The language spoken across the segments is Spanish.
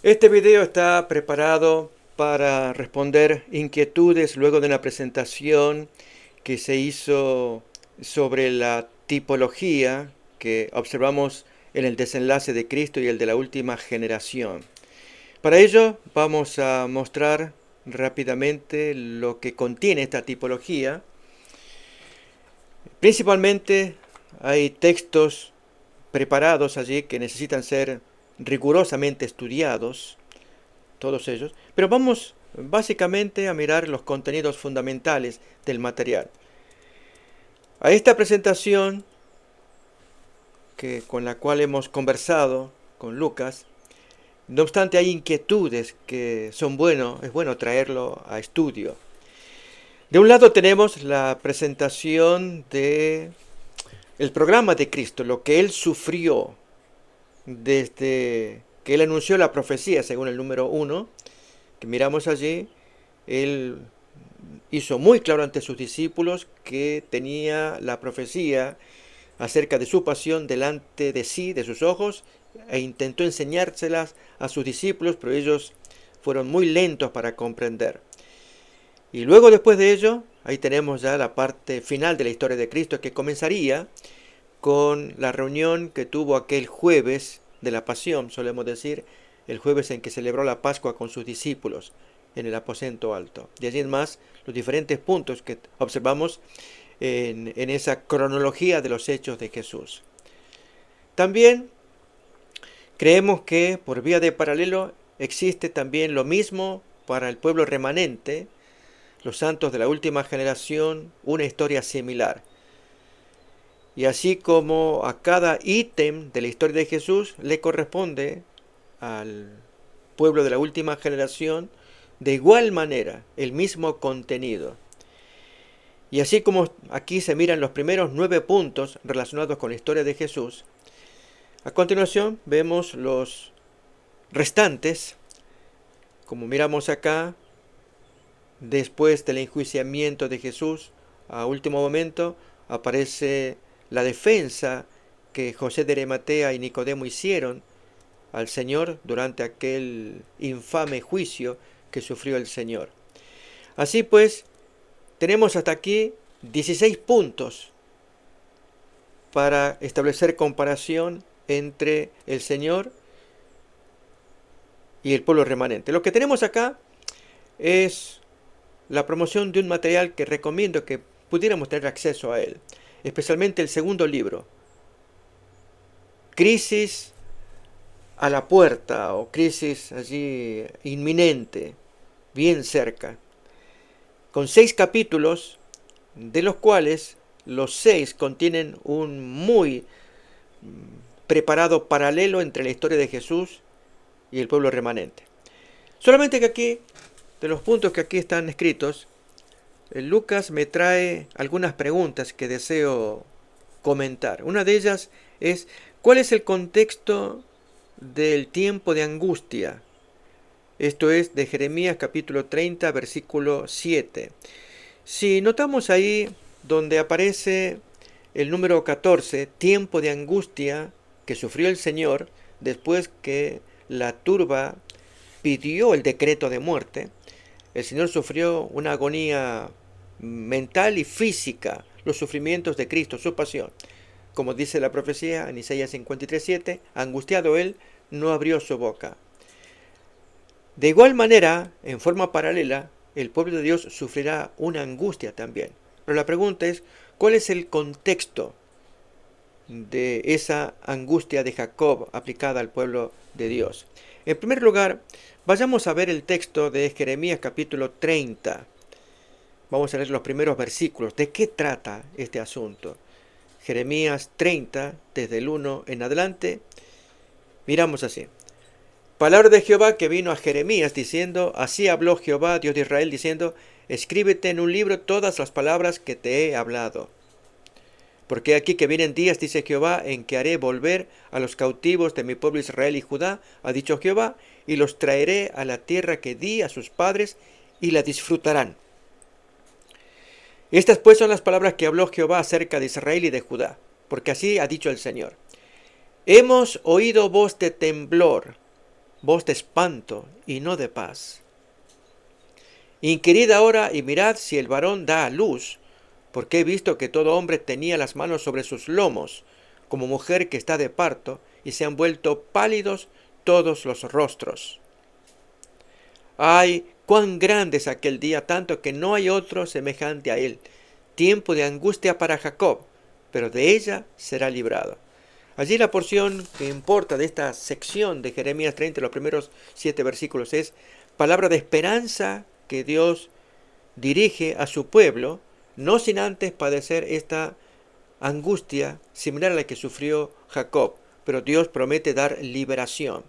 Este video está preparado para responder inquietudes luego de una presentación que se hizo sobre la tipología que observamos en el desenlace de Cristo y el de la última generación. Para ello vamos a mostrar rápidamente lo que contiene esta tipología. Principalmente hay textos preparados allí que necesitan ser rigurosamente estudiados, todos ellos, pero vamos básicamente a mirar los contenidos fundamentales del material. A esta presentación con la cual hemos conversado con Lucas, no obstante hay inquietudes que es bueno traerlo a estudio. De un lado tenemos la presentación de el programa de Cristo, lo que Él sufrió desde que Él anunció la profecía, según el número 1, que miramos allí. Él hizo muy claro ante sus discípulos que tenía la profecía acerca de su pasión delante de sí, de sus ojos, e intentó enseñárselas a sus discípulos, pero ellos fueron muy lentos para comprender. Y luego, después de ello, ahí tenemos ya la parte final de la historia de Cristo, que comenzaría con la reunión que tuvo aquel jueves de la Pasión, solemos decir, el jueves en que celebró la Pascua con sus discípulos en el aposento alto. De allí en más, los diferentes puntos que observamos en esa cronología de los hechos de Jesús. También creemos que por vía de paralelo existe también lo mismo para el pueblo remanente, los santos de la última generación, una historia similar. Y así como a cada ítem de la historia de Jesús le corresponde al pueblo de la última generación, de igual manera, el mismo contenido. Y así como aquí se miran los primeros 9 puntos relacionados con la historia de Jesús, a continuación vemos los restantes, como miramos acá, después del enjuiciamiento de Jesús, a último momento aparece la defensa que José de Arimatea y Nicodemo hicieron al Señor durante aquel infame juicio que sufrió el Señor. Así pues, tenemos hasta aquí 16 puntos para establecer comparación entre el Señor y el pueblo remanente. Lo que tenemos acá es la promoción de un material que recomiendo que pudiéramos tener acceso a él, especialmente el segundo libro, Crisis a la puerta o crisis allí inminente, bien cerca, con 6 capítulos, de los cuales los 6 contienen un muy preparado paralelo entre la historia de Jesús y el pueblo remanente. Solamente que aquí, de los puntos que aquí están escritos, Lucas me trae algunas preguntas que deseo comentar. Una de ellas es, ¿cuál es el contexto del tiempo de angustia? Esto es de Jeremías capítulo 30, versículo 7. Si notamos ahí donde aparece el número 14, tiempo de angustia que sufrió el Señor después que la turba pidió el decreto de muerte, el Señor sufrió una agonía mental y física, los sufrimientos de Cristo, su pasión. Como dice la profecía en Isaías 53:7, angustiado él, no abrió su boca. De igual manera, en forma paralela, el pueblo de Dios sufrirá una angustia también. Pero la pregunta es, ¿cuál es el contexto de esa angustia de Jacob aplicada al pueblo de Dios? En primer lugar, vayamos a ver el texto de Jeremías capítulo 30. Vamos a leer los primeros versículos. ¿De qué trata este asunto? Jeremías 30, desde el 1 en adelante, miramos así. Palabra de Jehová que vino a Jeremías diciendo, así habló Jehová, Dios de Israel, diciendo, escríbete en un libro todas las palabras que te he hablado. Porque aquí que vienen días, dice Jehová, en que haré volver a los cautivos de mi pueblo Israel y Judá, ha dicho Jehová, y los traeré a la tierra que di a sus padres, y la disfrutarán. Estas pues son las palabras que habló Jehová acerca de Israel y de Judá, porque así ha dicho el Señor. Hemos oído voz de temblor, voz de espanto y no de paz. Inquirid ahora y mirad si el varón da a luz, porque he visto que todo hombre tenía las manos sobre sus lomos, como mujer que está de parto, y se han vuelto pálidos todos los rostros. ¡Ay, cuán grande es aquel día, tanto que no hay otro semejante a él! Tiempo de angustia para Jacob, pero de ella será librado. Allí la porción que importa de esta sección de Jeremías 30, los primeros 7 versículos, es palabra de esperanza que Dios dirige a su pueblo, no sin antes padecer esta angustia similar a la que sufrió Jacob, pero Dios promete dar liberación.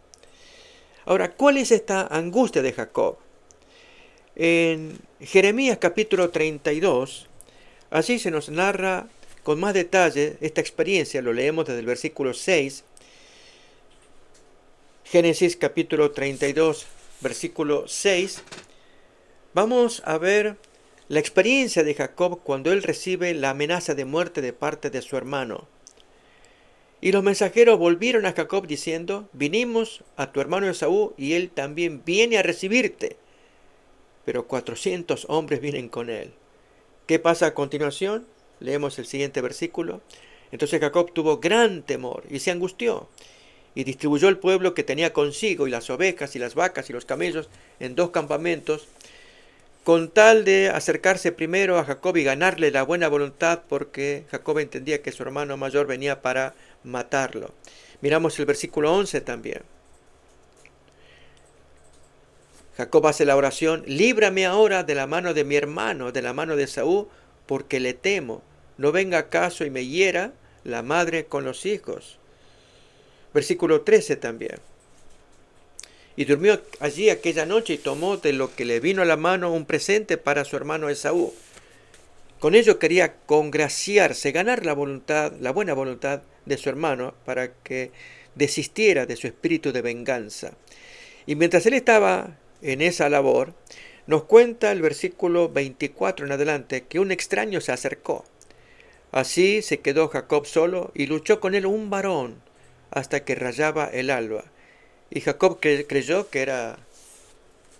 Ahora, ¿cuál es esta angustia de Jacob? En Jeremías capítulo 32, allí se nos narra con más detalle esta experiencia, lo leemos desde el versículo 6, Génesis capítulo 32, versículo 6, vamos a ver la experiencia de Jacob cuando él recibe la amenaza de muerte de parte de su hermano. Y los mensajeros volvieron a Jacob diciendo, vinimos a tu hermano Esaú y él también viene a recibirte. Pero 400 hombres vienen con él. ¿Qué pasa a continuación? Leemos el siguiente versículo. Entonces Jacob tuvo gran temor y se angustió, y distribuyó el pueblo que tenía consigo, y las ovejas, y las vacas, y los camellos, en 2 campamentos, con tal de acercarse primero a Jacob y ganarle la buena voluntad, porque Jacob entendía que su hermano mayor venía para matarlo. Miramos el versículo 11 también. Jacob hace la oración, líbrame ahora de la mano de mi hermano, de la mano de Esaú, porque le temo, no venga acaso y me hiera la madre con los hijos. Versículo 13 también. Y durmió allí aquella noche y tomó de lo que le vino a la mano un presente para su hermano Esaú. Con ello quería congraciarse, ganar la voluntad, la buena voluntad de su hermano para que desistiera de su espíritu de venganza. Y mientras él estaba en esa labor, nos cuenta el versículo 24 en adelante que un extraño se acercó. Así se quedó Jacob solo y luchó con él un varón hasta que rayaba el alba. Y Jacob creyó que era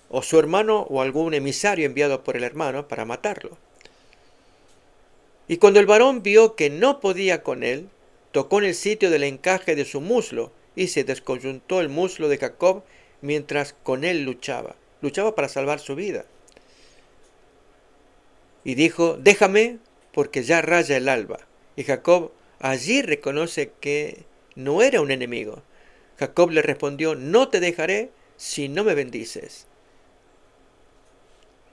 o su hermano o algún emisario enviado por el hermano para matarlo. Y cuando el varón vio que no podía con él, tocó en el sitio del encaje de su muslo y se descoyuntó el muslo de Jacob mientras con él luchaba. Luchaba para salvar su vida. Y dijo, déjame porque ya raya el alba. Y Jacob allí reconoce que no era un enemigo. Jacob le respondió, no te dejaré si no me bendices.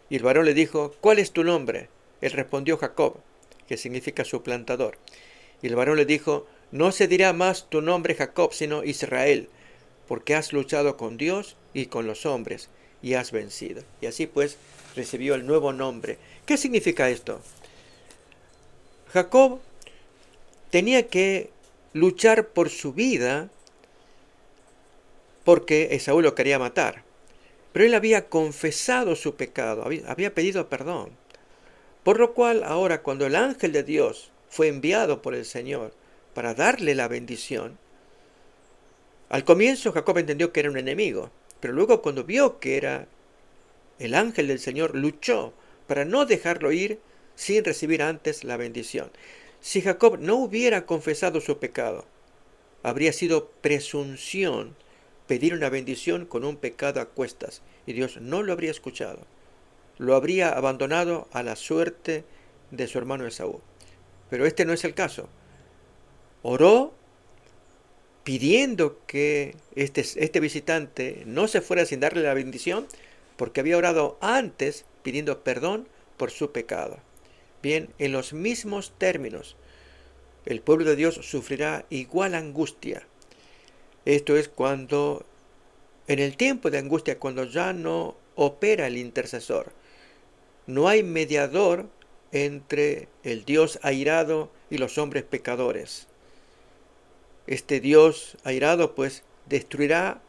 Y el varón le dijo, ¿cuál es tu nombre? Él respondió Jacob, que significa suplantador. Y el varón le dijo, no se dirá más tu nombre Jacob, sino Israel, porque has luchado con Dios y con los hombres, y has vencido. Y así pues recibió el nuevo nombre. ¿Qué significa esto? Jacob tenía que luchar por su vida porque Esaú lo quería matar. Pero él había confesado su pecado, había pedido perdón. Por lo cual ahora cuando el ángel de Dios fue enviado por el Señor para darle la bendición, al comienzo Jacob entendió que era un enemigo, pero luego cuando vio que era el ángel del Señor, luchó para no dejarlo ir sin recibir antes la bendición. Si Jacob no hubiera confesado su pecado, habría sido presunción pedir una bendición con un pecado a cuestas, y Dios no lo habría escuchado. Lo habría abandonado a la suerte de su hermano Esaú. Pero este no es el caso. Oró pidiendo que este visitante no se fuera sin darle la bendición, porque había orado antes pidiendo perdón por su pecado. Bien, en los mismos términos, el pueblo de Dios sufrirá igual angustia. Esto es cuando, en el tiempo de angustia, cuando ya no opera el intercesor, no hay mediador entre el Dios airado y los hombres pecadores. Este Dios airado pues destruirá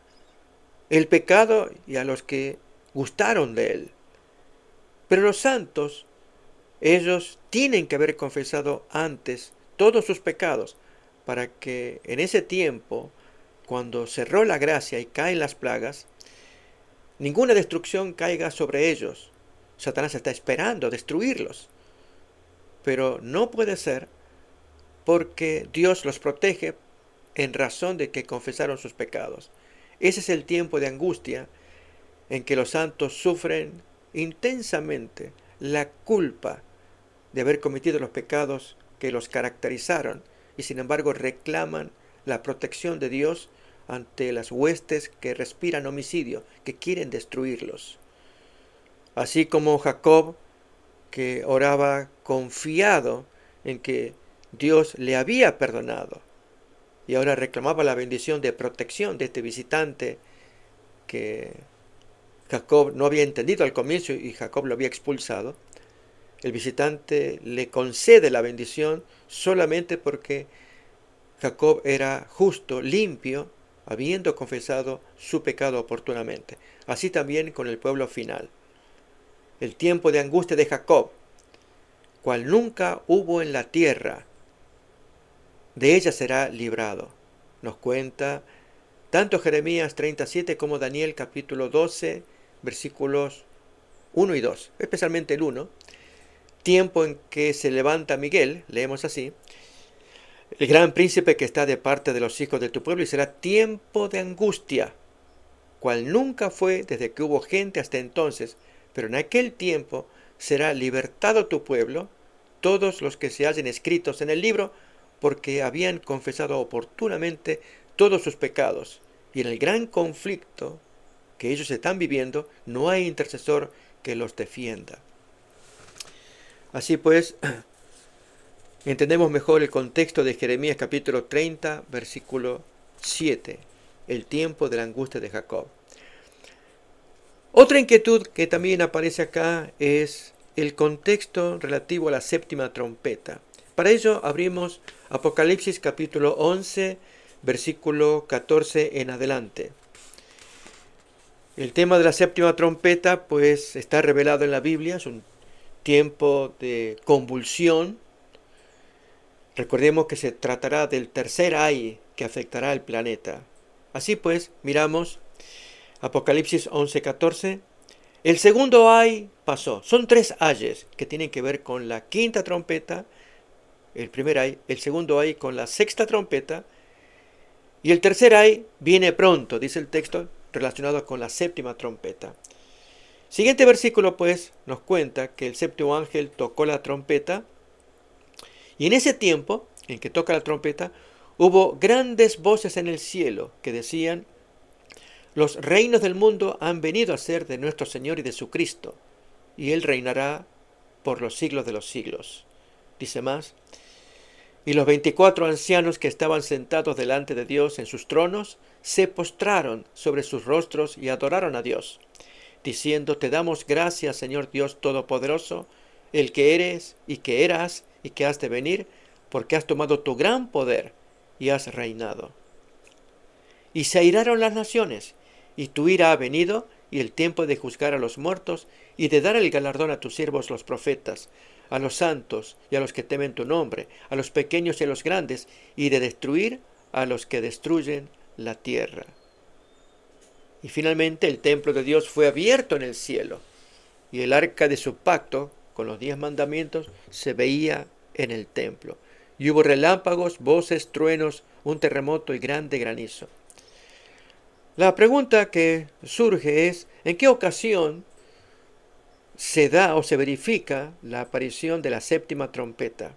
el pecado y a los que gustaron de él. Pero los santos, ellos tienen que haber confesado antes todos sus pecados para que en ese tiempo cuando cerró la gracia y caen las plagas, ninguna destrucción caiga sobre ellos. Satanás está esperando destruirlos. Pero no puede ser porque Dios los protege en razón de que confesaron sus pecados. Ese es el tiempo de angustia en que los santos sufren intensamente la culpa de haber cometido los pecados que los caracterizaron y sin embargo reclaman la protección de Dios ante las huestes que respiran homicidio, que quieren destruirlos. Así como Jacob, que oraba confiado en que Dios le había perdonado y ahora reclamaba la bendición de protección de este visitante que Jacob no había entendido al comienzo y Jacob lo había expulsado. El visitante le concede la bendición solamente porque Jacob era justo, limpio, habiendo confesado su pecado oportunamente. Así también con el pueblo final. El tiempo de angustia de Jacob, cual nunca hubo en la tierra, de ella será librado. Nos cuenta tanto Jeremías 37 como Daniel capítulo 12, versículos 1 y 2, especialmente el 1. Tiempo en que se levanta Miguel, leemos así, el gran príncipe que está de parte de los hijos de tu pueblo, y será tiempo de angustia, cual nunca fue desde que hubo gente hasta entonces, pero en aquel tiempo será libertado tu pueblo, todos los que se hallen escritos en el libro, porque habían confesado oportunamente todos sus pecados. Y en el gran conflicto que ellos están viviendo, no hay intercesor que los defienda. Así pues, entendemos mejor el contexto de Jeremías capítulo 30, versículo 7, el tiempo de la angustia de Jacob. Otra inquietud que también aparece acá es el contexto relativo a la séptima trompeta. Para ello abrimos Apocalipsis capítulo 11, versículo 14 en adelante. El tema de la séptima trompeta pues está revelado en la Biblia, es un tiempo de convulsión. Recordemos que se tratará del tercer ay que afectará al planeta. Así pues, miramos Apocalipsis 11:14. El segundo ay pasó. Son tres ayes que tienen que ver con la quinta trompeta, el primer ay, el segundo ay con la sexta trompeta, y el tercer ay viene pronto, dice el texto, relacionado con la séptima trompeta. Siguiente versículo pues nos cuenta que el séptimo ángel tocó la trompeta, y en ese tiempo en que toca la trompeta hubo grandes voces en el cielo que decían: los reinos del mundo han venido a ser de nuestro Señor y de su Cristo, y Él reinará por los siglos de los siglos. Dice más: y los 24 ancianos que estaban sentados delante de Dios en sus tronos se postraron sobre sus rostros y adoraron a Dios, diciendo: te damos gracias, Señor Dios Todopoderoso, el que eres y que eras y que has de venir, porque has tomado tu gran poder y has reinado. Y se airaron las naciones, y tu ira ha venido, y el tiempo de juzgar a los muertos, y de dar el galardón a tus siervos los profetas, a los santos y a los que temen tu nombre, a los pequeños y a los grandes, y de destruir a los que destruyen la tierra. Y finalmente el templo de Dios fue abierto en el cielo, y el arca de su pacto, con los 10 mandamientos, se veía en el templo. Y hubo relámpagos, voces, truenos, un terremoto y grande granizo. La pregunta que surge es: ¿en qué ocasión se da o se verifica la aparición de la séptima trompeta?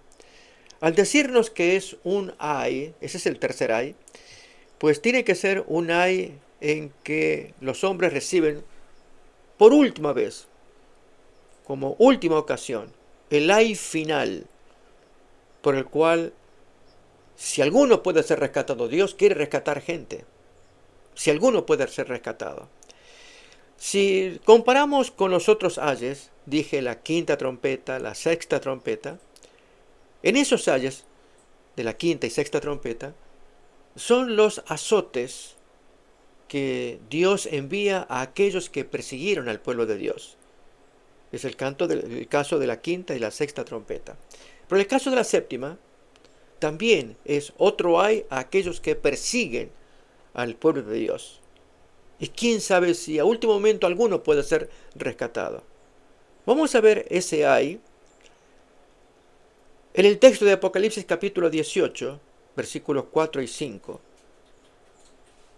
Al decirnos que es un ay, ese es el tercer ay, pues tiene que ser un ay en que los hombres reciben por última vez, como última ocasión, el ay final, por el cual, si alguno puede ser rescatado, Dios quiere rescatar gente. Si alguno puede ser rescatado. Si comparamos con los otros ayes, dije la quinta trompeta, la sexta trompeta, en esos ayes de la quinta y sexta trompeta son los azotes que Dios envía a aquellos que persiguieron al pueblo de Dios. Es el caso de la quinta y la sexta trompeta. Pero el caso de la séptima también es otro ay a aquellos que persiguen al pueblo de Dios. Y quién sabe si a último momento alguno puede ser rescatado. Vamos a ver ese ay en el texto de Apocalipsis capítulo 18, versículos 4 y 5,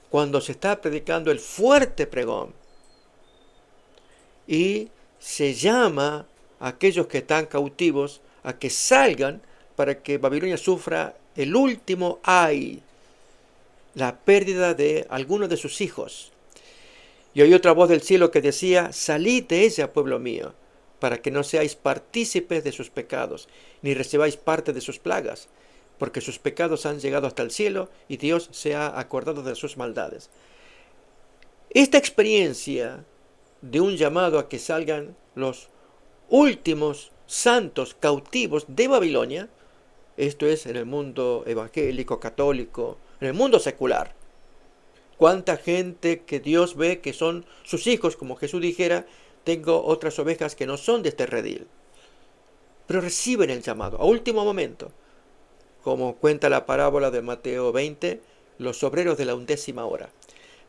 cuando se está predicando el fuerte pregón y se llama a aquellos que están cautivos a que salgan para que Babilonia sufra el último ay, la pérdida de algunos de sus hijos. Y oí otra voz del cielo que decía: salid de ella, pueblo mío, para que no seáis partícipes de sus pecados, ni recibáis parte de sus plagas, porque sus pecados han llegado hasta el cielo, y Dios se ha acordado de sus maldades. Esta experiencia de un llamado a que salgan los últimos santos cautivos de Babilonia, esto es en el mundo evangélico, católico, en el mundo secular. Cuánta gente que Dios ve que son sus hijos, como Jesús dijera: tengo otras ovejas que no son de este redil. Pero reciben el llamado a último momento. Como cuenta la parábola de Mateo 20, los obreros de la 11ª hora.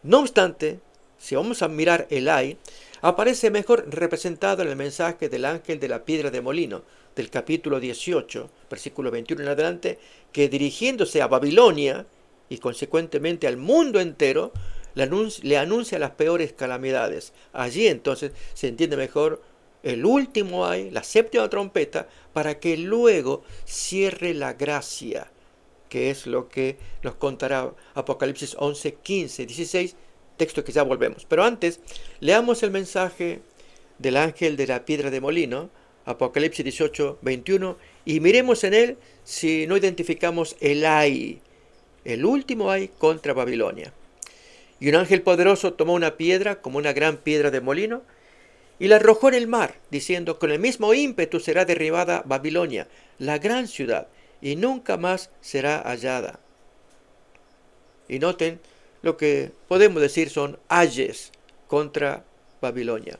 No obstante, si vamos a mirar el ay, aparece mejor representado en el mensaje del ángel de la piedra de molino, del capítulo 18, versículo 21 en adelante, que dirigiéndose a Babilonia y consecuentemente al mundo entero, le anuncia las peores calamidades. Allí entonces se entiende mejor el último ay, la 7ª trompeta, para que luego cierre la gracia, que es lo que nos contará Apocalipsis 11, 15, 16, texto que ya volvemos. Pero antes, leamos el mensaje del ángel de la piedra de molino, Apocalipsis 18, 21, y miremos en él si no identificamos el ay, el último ay contra Babilonia. Y un ángel poderoso tomó una piedra como una gran piedra de molino y la arrojó en el mar, diciendo: con el mismo ímpetu será derribada Babilonia, la gran ciudad, y nunca más será hallada. Y noten, lo que podemos decir son ayes contra Babilonia.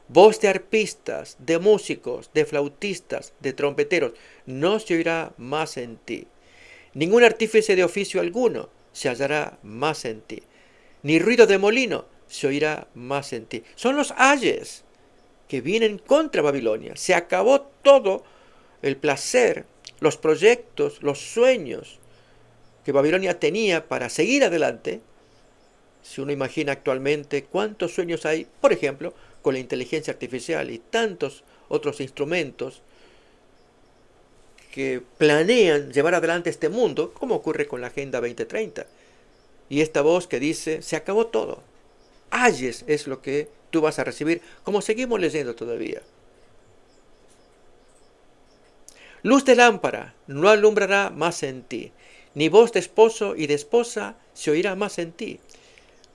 Voz de arpistas, de músicos, de flautistas, de trompeteros, no se oirá más en ti. Ningún artífice de oficio alguno se hallará más en ti. Ni ruido de molino se oirá más en ti. Son los ayes que vienen contra Babilonia. Se acabó todo el placer, los proyectos, los sueños que Babilonia tenía para seguir adelante. Si uno imagina actualmente cuántos sueños hay, por ejemplo, con la inteligencia artificial y tantos otros instrumentos que planean llevar adelante este mundo, como ocurre con la Agenda 2030. Y esta voz que dice: se acabó todo. Ayes es lo que tú vas a recibir, como seguimos leyendo todavía. Luz de lámpara no alumbrará más en ti, ni voz de esposo y de esposa se oirá más en ti,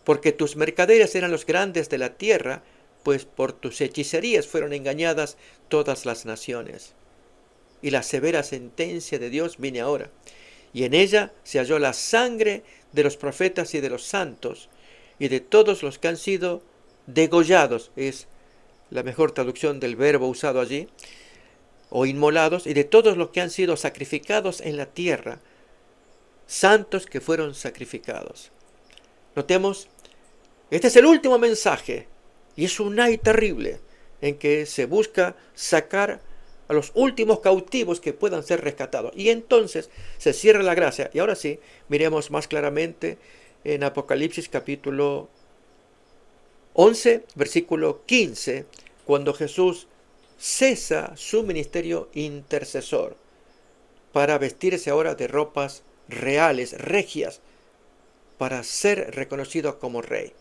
porque tus mercaderes eran los grandes de la tierra, pues por tus hechicerías fueron engañadas todas las naciones. Y la severa sentencia de Dios viene ahora, y en ella se halló la sangre de los profetas y de los santos, y de todos los que han sido degollados, es la mejor traducción del verbo usado allí, o inmolados, y de todos los que han sido sacrificados en la tierra, santos que fueron sacrificados. Notemos, este es el último mensaje, y es un ay terrible, en que se busca sacar a los últimos cautivos que puedan ser rescatados. Y entonces se cierra la gracia. Y ahora sí, miremos más claramente en Apocalipsis capítulo 11, versículo 15, cuando Jesús cesa su ministerio intercesor para vestirse ahora de ropas reales, regias, para ser reconocido como rey.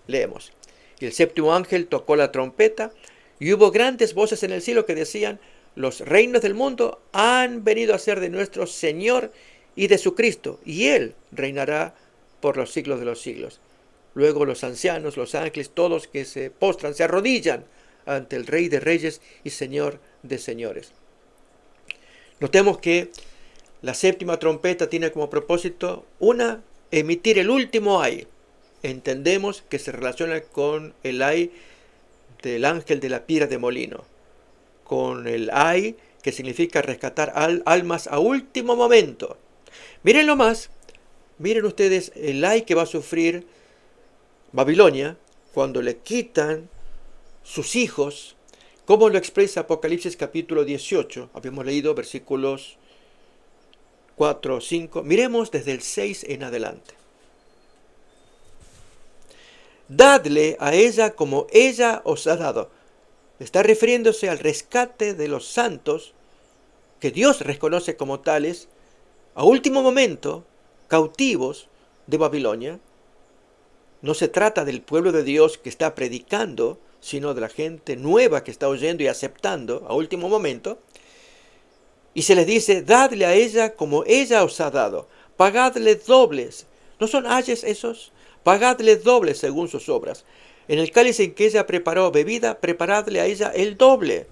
Leemos: y el 7º ángel tocó la trompeta, y hubo grandes voces en el cielo que decían: los reinos del mundo han venido a ser de nuestro Señor y de su Cristo, y Él reinará por los siglos de los siglos. Luego los ancianos, los ángeles, todos que se postran, se arrodillan ante el Rey de Reyes y Señor de Señores. Notemos que la 7ª trompeta tiene como propósito emitir el último ay. Entendemos que se relaciona con el ay del ángel de la piedra de molino, con el ay que significa rescatar almas a último momento. Mírenlo más, Miren ustedes el ay que va a sufrir Babilonia cuando le quitan sus hijos, como lo expresa Apocalipsis capítulo 18. Habíamos leído versículos 4, 5. Miremos desde el 6 en adelante. Dadle a ella como ella os ha dado. Está refiriéndose al rescate de los santos que Dios reconoce como tales a último momento, cautivos de Babilonia. No se trata del pueblo de Dios que está predicando, sino de la gente nueva que está oyendo y aceptando a último momento. Y se les dice, dadle a ella como ella os ha dado, pagadle dobles. ¿No son ayes esos? Pagadle dobles según sus obras. En el cáliz en que ella preparó bebida, preparadle a ella el doble.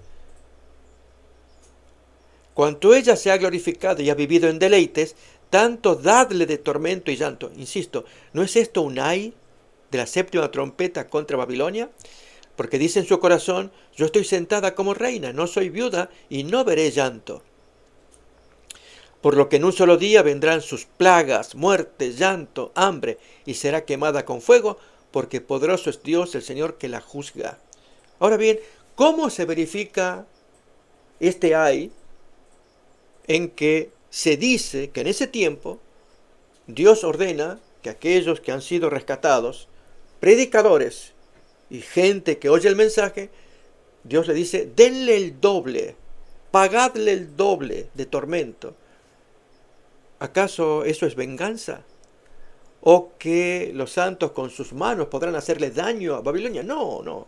Cuanto ella se ha glorificado y ha vivido en deleites, tanto dadle de tormento y llanto. Insisto, ¿no es esto un ay de la séptima trompeta contra Babilonia? Porque dice en su corazón, yo estoy sentada como reina, no soy viuda y no veré llanto. Por lo que en un solo día vendrán sus plagas, muerte, llanto, hambre, y será quemada con fuego, porque poderoso es Dios, el Señor, que la juzga. Ahora bien, ¿cómo se verifica este ay en que se dice que en ese tiempo Dios ordena que aquellos que han sido rescatados, predicadores y gente que oye el mensaje, Dios le dice, denle el doble, pagadle el doble de tormento? ¿Acaso eso es venganza? ¿O que los santos con sus manos podrán hacerle daño a Babilonia? No, no.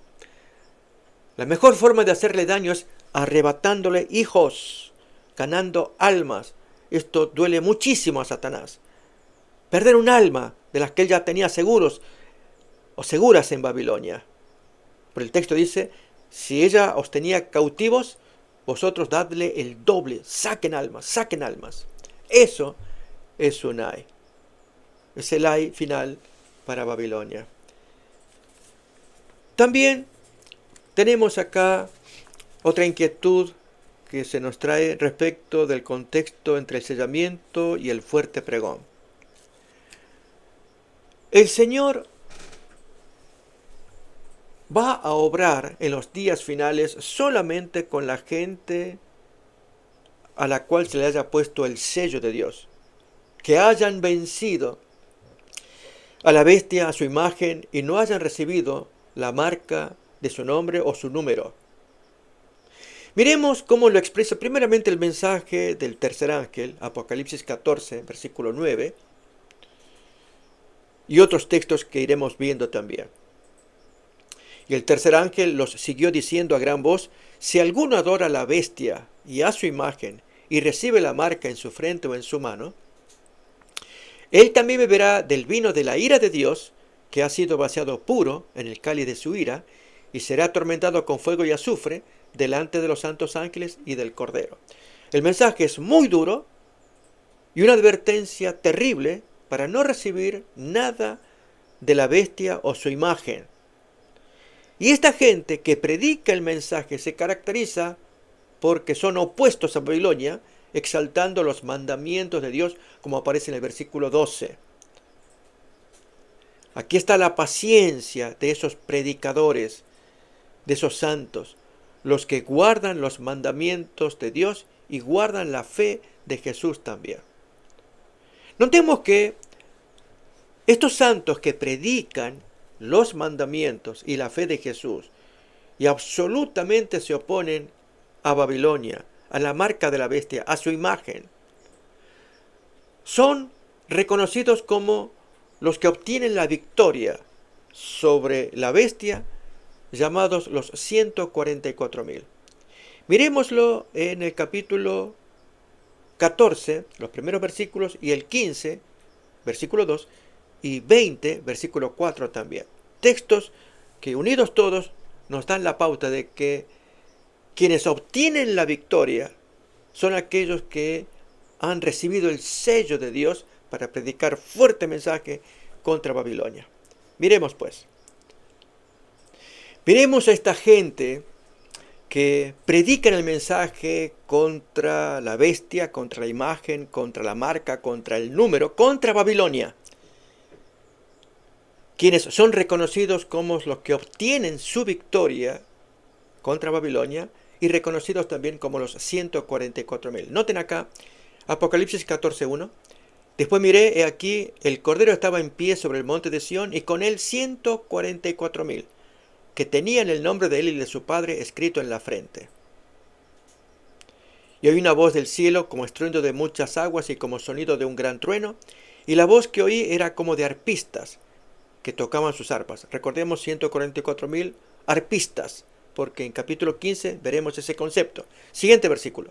La mejor forma de hacerle daño es arrebatándole hijos, ganando almas. Esto duele muchísimo a Satanás. Perder un alma de las que él ya tenía seguros o seguras en Babilonia. Pero el texto dice, si ella os tenía cautivos, vosotros dadle el doble, saquen almas, saquen almas. Eso es un ay. Es el ay final para Babilonia. También tenemos acá otra inquietud que se nos trae respecto del contexto entre el sellamiento y el fuerte pregón. El Señor va a obrar en los días finales solamente con la gente a la cual se le haya puesto el sello de Dios, que hayan vencido a la bestia, a su imagen, y no hayan recibido la marca de su nombre o su número. Miremos cómo lo expresa primeramente el mensaje del tercer ángel, Apocalipsis 14, versículo 9, y otros textos que iremos viendo también. Y el tercer ángel los siguió diciendo a gran voz, si alguno adora a la bestia y a su imagen, y recibe la marca en su frente o en su mano, él también beberá del vino de la ira de Dios, que ha sido vaciado puro en el cáliz de su ira, y será atormentado con fuego y azufre delante de los santos ángeles y del Cordero. El mensaje es muy duro y una advertencia terrible para no recibir nada de la bestia o su imagen. Y esta gente que predica el mensaje se caracteriza porque son opuestos a Babilonia, exaltando los mandamientos de Dios, como aparece en el versículo 12. Aquí está la paciencia de esos predicadores, de esos santos, los que guardan los mandamientos de Dios y guardan la fe de Jesús también. Notemos que estos santos que predican los mandamientos y la fe de Jesús y absolutamente se oponen a Babilonia, a la marca de la bestia, a su imagen, son reconocidos como los que obtienen la victoria sobre la bestia, llamados los 144.000. Miremoslo en el capítulo 14, los primeros versículos, y el 15, versículo 2, y 20, versículo 4 también. Textos que unidos todos nos dan la pauta de que quienes obtienen la victoria son aquellos que han recibido el sello de Dios para predicar fuerte mensaje contra Babilonia. Miremos pues. Miremos a esta gente que predican el mensaje contra la bestia, contra la imagen, contra la marca, contra el número, contra Babilonia, quienes son reconocidos como los que obtienen su victoria contra Babilonia y reconocidos también como los 144.000. Noten acá, Apocalipsis 14:1. Después miré, he aquí, el Cordero estaba en pie sobre el monte de Sión y con él 144.000, que tenían el nombre de él y de su Padre escrito en la frente. Y oí una voz del cielo como estruendo de muchas aguas y como sonido de un gran trueno, y la voz que oí era como de arpistas que tocaban sus arpas. Recordemos 144.000 arpistas, porque en capítulo 15 veremos ese concepto. Siguiente versículo.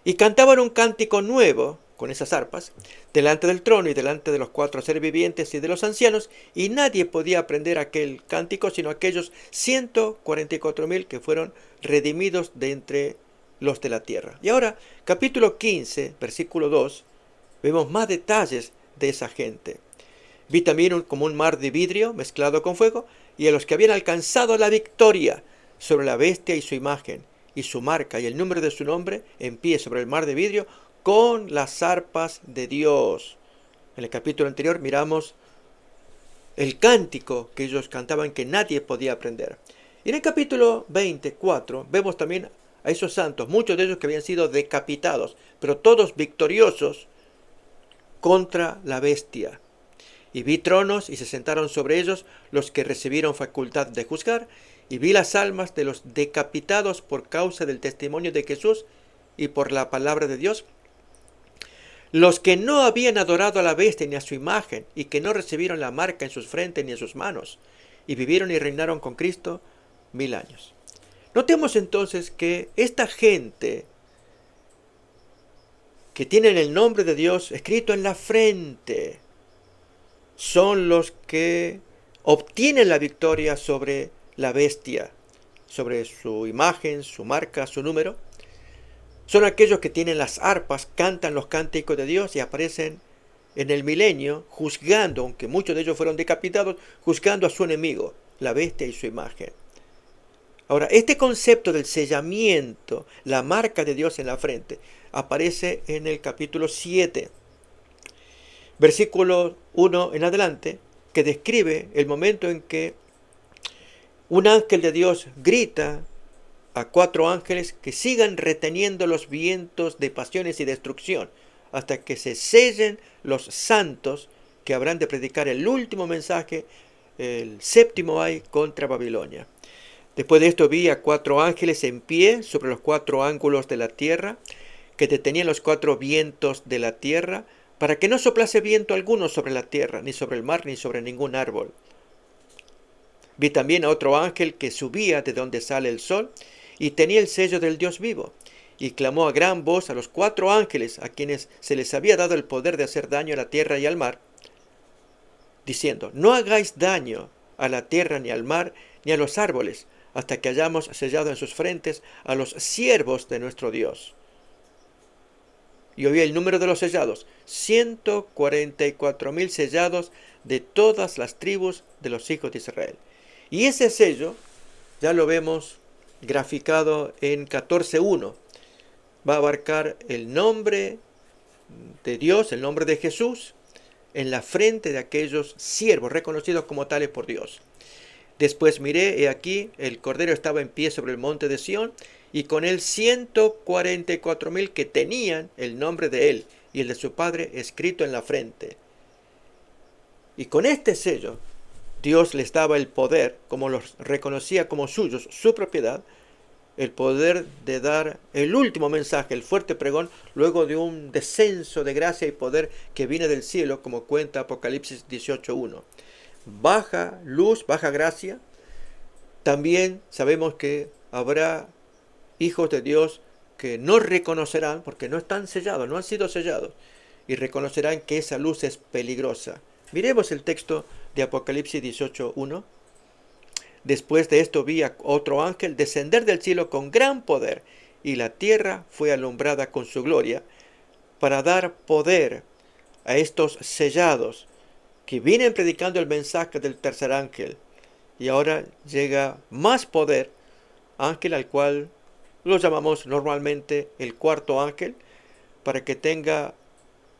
Y cantaban un cántico nuevo con esas arpas, delante del trono y delante de los 4 seres vivientes y de los ancianos, y nadie podía aprender aquel cántico sino aquellos 144.000 que fueron redimidos de entre los de la tierra. Y ahora, capítulo 15, versículo 2, vemos más detalles de esa gente. Vi también como un mar de vidrio mezclado con fuego, y a los que habían alcanzado la victoria sobre la bestia y su imagen, y su marca y el número de su nombre, en pie sobre el mar de vidrio, con las arpas de Dios. En el capítulo anterior miramos el cántico que ellos cantaban que nadie podía aprender. Y en el capítulo 24 vemos también a esos santos, muchos de ellos que habían sido decapitados, pero todos victoriosos contra la bestia. Y vi tronos y se sentaron sobre ellos los que recibieron facultad de juzgar, y vi las almas de los decapitados por causa del testimonio de Jesús y por la palabra de Dios, los que no habían adorado a la bestia ni a su imagen, y que no recibieron la marca en sus frentes ni en sus manos, y vivieron y reinaron con Cristo 1000 años. Notemos entonces que esta gente que tienen el nombre de Dios escrito en la frente son los que obtienen la victoria sobre la bestia, sobre su imagen, su marca, su número. Son aquellos que tienen las arpas, cantan los cánticos de Dios y aparecen en el milenio juzgando, aunque muchos de ellos fueron decapitados, juzgando a su enemigo, la bestia y su imagen. Ahora, este concepto del sellamiento, la marca de Dios en la frente, aparece en el capítulo 7, versículo 1 en adelante, que describe el momento en que un ángel de Dios grita a 4 ángeles que sigan reteniendo los vientos de pasiones y destrucción hasta que se sellen los santos que habrán de predicar el último mensaje, el 7º ay contra Babilonia. Después de esto vi a 4 ángeles en pie sobre los 4 ángulos de la tierra, que detenían los 4 vientos de la tierra, para que no soplase viento alguno sobre la tierra, ni sobre el mar, ni sobre ningún árbol. Vi también a otro ángel que subía de donde sale el sol, y tenía el sello del Dios vivo, y clamó a gran voz a los 4 ángeles a quienes se les había dado el poder de hacer daño a la tierra y al mar, diciendo: no hagáis daño a la tierra ni al mar ni a los árboles, hasta que hayamos sellado en sus frentes a los siervos de nuestro Dios. Y oí el número de los sellados, 144.000 sellados de todas las tribus de los hijos de Israel. Y ese sello ya lo vemos graficado en 14:1. Va a abarcar el nombre de Dios, el nombre de Jesús, en la frente de aquellos siervos reconocidos como tales por Dios. Después miré, y aquí el Cordero estaba en pie sobre el monte de Sión, y con él 144.000 que tenían el nombre de él y el de su Padre escrito en la frente. Y con este sello, Dios les daba el poder, como los reconocía como suyos, su propiedad, el poder de dar el último mensaje, el fuerte pregón, luego de un descenso de gracia y poder que viene del cielo, como cuenta Apocalipsis 18:1. Baja luz, baja gracia. También sabemos que habrá hijos de Dios que no reconocerán, porque no están sellados, no han sido sellados, y reconocerán que esa luz es peligrosa. Miremos el texto de Apocalipsis 18:1. Después de esto vi a otro ángel descender del cielo con gran poder, y la tierra fue alumbrada con su gloria, para dar poder a estos sellados que vienen predicando el mensaje del tercer ángel. Y ahora llega más poder ángel al cual lo llamamos normalmente el cuarto ángel, para que tenga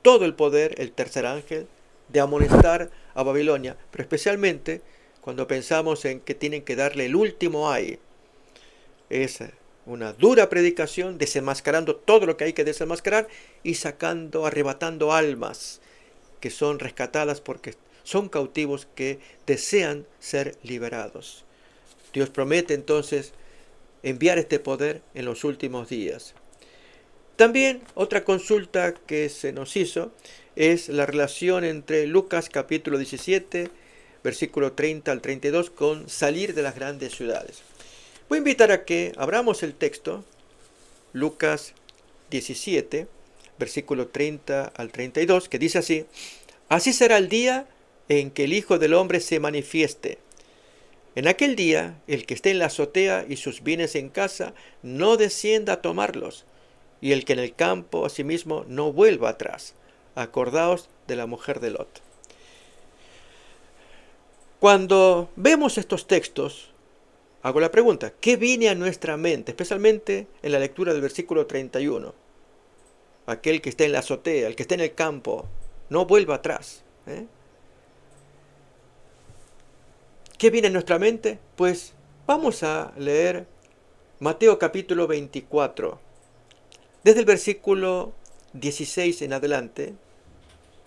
todo el poder, el tercer ángel, de amonestar a Babilonia, pero especialmente cuando pensamos en que tienen que darle el último ay. Es una dura predicación, desenmascarando todo lo que hay que desenmascarar y sacando, arrebatando almas que son rescatadas porque son cautivos que desean ser liberados. Dios promete entonces enviar este poder en los últimos días. También otra consulta que se nos hizo es la relación entre Lucas capítulo 17, versículo 30 al 32, con salir de las grandes ciudades. Voy a invitar a que abramos el texto, Lucas 17, versículo 30 al 32, que dice así: Así será el día en que el Hijo del Hombre se manifieste. En aquel día, el que esté en la azotea y sus bienes en casa, no descienda a tomarlos, y el que en el campo asimismo no vuelva atrás. Acordaos de la mujer de Lot. Cuando vemos estos textos, hago la pregunta: ¿qué viene a nuestra mente? Especialmente en la lectura del versículo 31. Aquel que esté en la azotea, el que esté en el campo, no vuelva atrás. ¿Qué viene a nuestra mente? Pues vamos a leer Mateo capítulo 24. Desde el versículo 16 en adelante,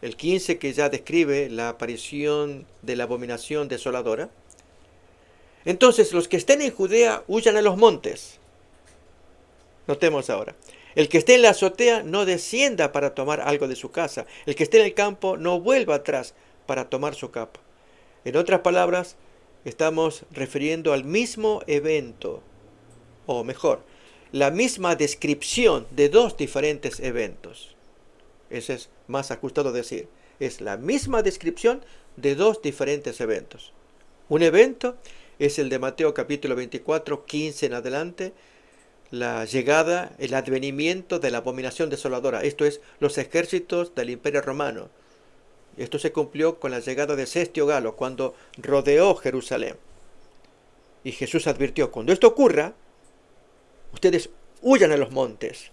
el 15 que ya describe la aparición de la abominación desoladora. Entonces, los que estén en Judea huyan a los montes. Notemos ahora: el que esté en la azotea no descienda para tomar algo de su casa. El que esté en el campo no vuelva atrás para tomar su capa. En otras palabras, estamos refiriendo al mismo evento, o mejor, la misma descripción de dos diferentes eventos. Eso es más ajustado decir. Es la misma descripción de dos diferentes eventos. Un evento es el de Mateo capítulo 24, 15 en adelante, la llegada, el advenimiento de la abominación desoladora. Esto es, los ejércitos del Imperio Romano. Esto se cumplió con la llegada de Sestio Galo, cuando rodeó Jerusalén. Y Jesús advirtió: cuando esto ocurra, ustedes huyan a los montes.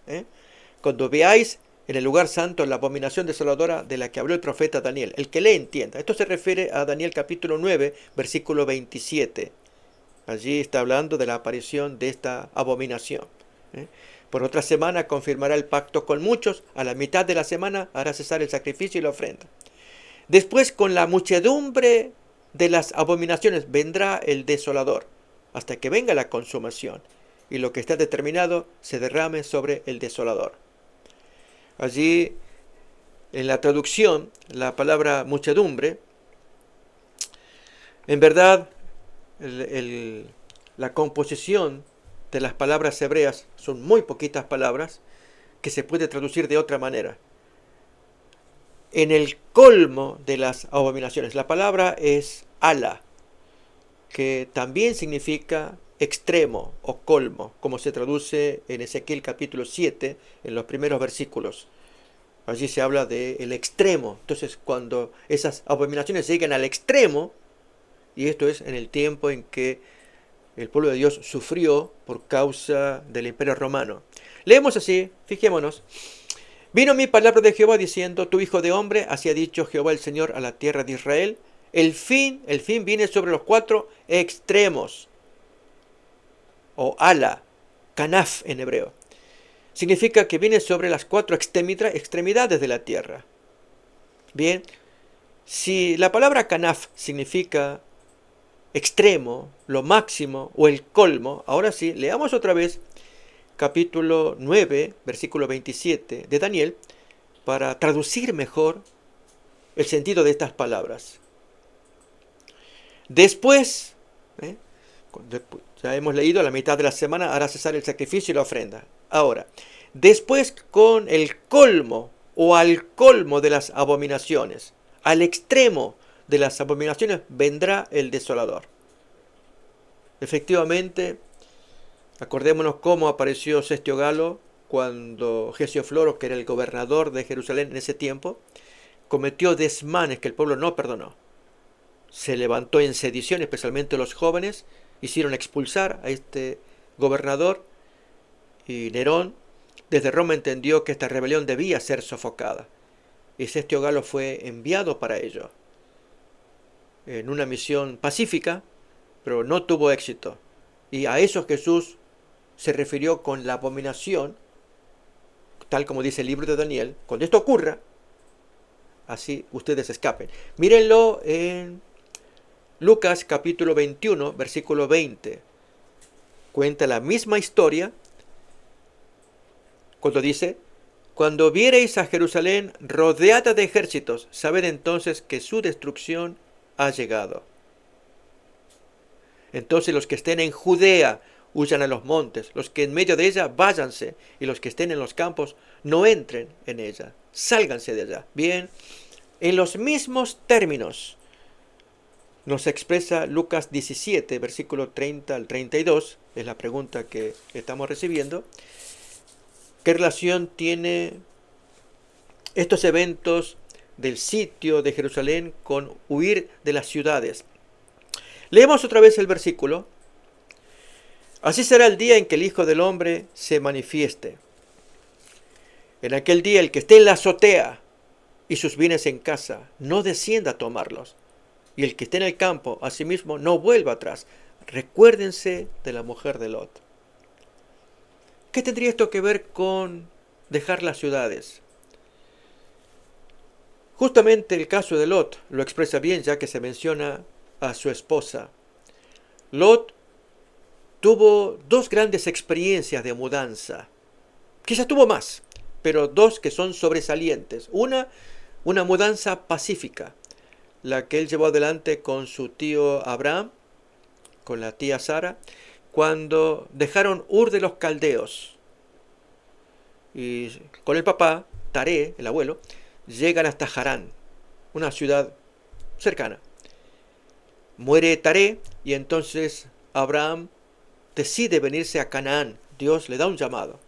Cuando veáis en el lugar santo la abominación desoladora de la que habló el profeta Daniel. El que le entienda. Esto se refiere a Daniel capítulo 9, versículo 27. Allí está hablando de la aparición de esta abominación. Por otra semana confirmará el pacto con muchos. A la mitad de la semana hará cesar el sacrificio y la ofrenda. Después, con la muchedumbre de las abominaciones, vendrá el desolador, hasta que venga la consumación, y lo que está determinado se derrame sobre el desolador. Allí, en la traducción, la palabra muchedumbre, en verdad, la composición de las palabras hebreas son muy poquitas palabras que se puede traducir de otra manera. En el colmo de las abominaciones, la palabra es ala, que también significa extremo o colmo, como se traduce en Ezequiel capítulo 7, en los primeros versículos. Allí se habla del extremo. Entonces, cuando esas abominaciones llegan al extremo, y esto es en el tiempo en que el pueblo de Dios sufrió por causa del Imperio Romano. Leemos así, fijémonos: Vino mi palabra de Jehová diciendo: tu hijo de hombre, así ha dicho Jehová el Señor a la tierra de Israel, el fin viene sobre los cuatro extremos, o ala, kanaf en hebreo. Significa que viene sobre las cuatro extremidades de la tierra. Bien, si la palabra kanaf significa extremo, lo máximo o el colmo, ahora sí, leamos otra vez capítulo 9, versículo 27 de Daniel, para traducir mejor el sentido de estas palabras. Después, ya hemos leído, a la mitad de la semana hará cesar el sacrificio y la ofrenda. Ahora, después, con el colmo o al colmo de las abominaciones, al extremo de las abominaciones, vendrá el desolador. Efectivamente, acordémonos cómo apareció Sestio Galo cuando Gesiofloro, que era el gobernador de Jerusalén en ese tiempo, cometió desmanes que el pueblo no perdonó. Se levantó en sedición, especialmente los jóvenes, hicieron expulsar a este gobernador, y Nerón desde Roma entendió que esta rebelión debía ser sofocada. Y Sestio Galo fue enviado para ello, en una misión pacífica, pero no tuvo éxito. Y a eso Jesús se refirió con la abominación, tal como dice el libro de Daniel. Cuando esto ocurra, así ustedes escapen. Mírenlo en Lucas capítulo 21, versículo 20. Cuenta la misma historia cuando dice: cuando viereis a Jerusalén rodeada de ejércitos, sabed entonces que su destrucción ha llegado. Entonces los que estén en Judea huyan a los montes, los que en medio de ella váyanse, y los que estén en los campos no entren en ella, sálganse de allá. Bien, en los mismos términos nos expresa Lucas 17, versículo 30 al 32, es la pregunta que estamos recibiendo. ¿Qué relación tiene estos eventos del sitio de Jerusalén con huir de las ciudades? Leemos otra vez el versículo. Así será el día en que el Hijo del Hombre se manifieste. En aquel día el que esté en la azotea y sus bienes en casa, no descienda a tomarlos. Y el que esté en el campo, asimismo, no vuelva atrás. Recuérdense de la mujer de Lot. ¿Qué tendría esto que ver con dejar las ciudades? Justamente el caso de Lot lo expresa bien, ya que se menciona a su esposa. Lot tuvo dos grandes experiencias de mudanza. Quizás tuvo más, pero dos que son sobresalientes. Una mudanza pacífica, la que él llevó adelante con su tío Abraham, con la tía Sara, cuando dejaron Ur de los Caldeos. Y con el papá, Taré, el abuelo, llegan hasta Harán, una ciudad cercana. Muere Taré y entonces Abraham decide venirse a Canaán. Dios le da un llamado.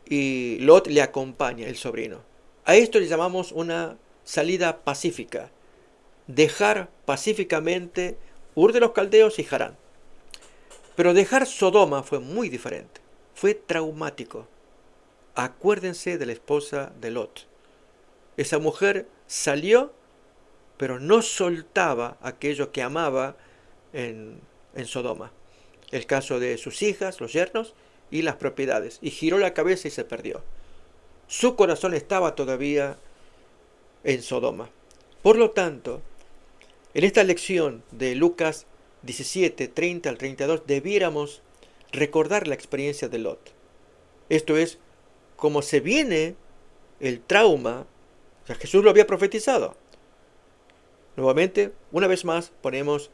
Y Lot le acompaña, el sobrino. A esto le llamamos una salida pacífica. Dejar pacíficamente Ur de los Caldeos y Harán. Pero dejar Sodoma fue muy diferente. Fue traumático. Acuérdense de la esposa de Lot. Esa mujer salió, pero no soltaba aquello que amaba en Sodoma. El caso de sus hijas, los yernos y las propiedades. Y giró la cabeza y se perdió. Su corazón estaba todavía en Sodoma. Por lo tanto, en esta lección de Lucas 17, 30 al 32, debiéramos recordar la experiencia de Lot. Esto es, como se viene el trauma, o sea, Jesús lo había profetizado. Nuevamente, una vez más, ponemos